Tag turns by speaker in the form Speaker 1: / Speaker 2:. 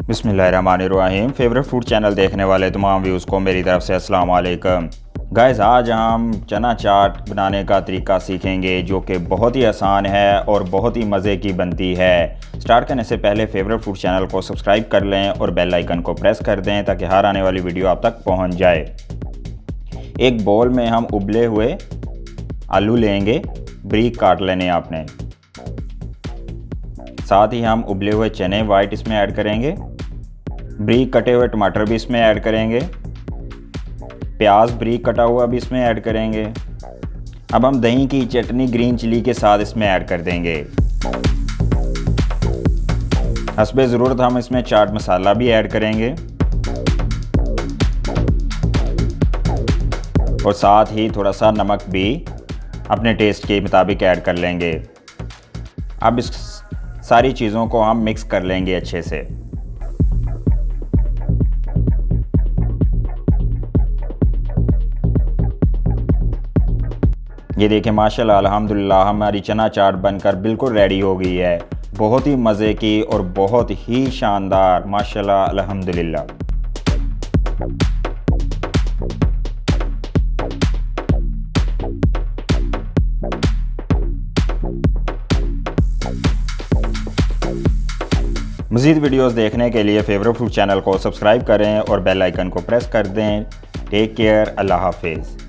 Speaker 1: बिस्मिल्लाहिर्रहमानिर्रहीम। Favourite food channel देखने वाले तमाम व्यूज़ को मेरी तरफ से अस्सलाम वालेकुम। गाइस, आज हम चना चाट बनाने का तरीका सीखेंगे जो कि बहुत ही आसान है और बहुत ही मज़े की बनती है। स्टार्ट करने से पहले फेवरेट फूड चैनल को सब्सक्राइब कर लें और बेल आइकन को प्रेस कर दें ताकि हर आने वाली वीडियो आप तक पहुंच जाए। एक बोल में हम उबले हुए आलू लेंगे, बारीक काट लेने आपने। साथ ही हम उबले हुए चने वाइट इसमें ऐड करेंगे, बारीक कटे हुए टमाटर भी इसमें ऐड करेंगे, प्याज बारीक कटा हुआ भी इसमें ऐड करेंगे। अब हम दही की चटनी ग्रीन चिली के साथ इसमें ऐड कर देंगे। हस्बे ज़रूरत हम इसमें चाट मसाला भी ऐड करेंगे और साथ ही थोड़ा सा नमक भी अपने टेस्ट के मुताबिक ऐड कर लेंगे। अब इस सारी चीज़ों को हम मिक्स कर लेंगे अच्छे से। ये देखें, माशाल्लाह अल्हम्दुलिल्लाह हमारी चना चाट बनकर बिल्कुल रेडी हो गई है। बहुत ही मज़े की और बहुत ही शानदार, माशाल्लाह अल्हम्दुलिल्लाह। मज़ीद वीडियोस देखने के लिए फेवरेट फूड चैनल को सब्सक्राइब करें और बेल आइकन को प्रेस कर दें। टेक केयर, अल्लाह हाफिज़।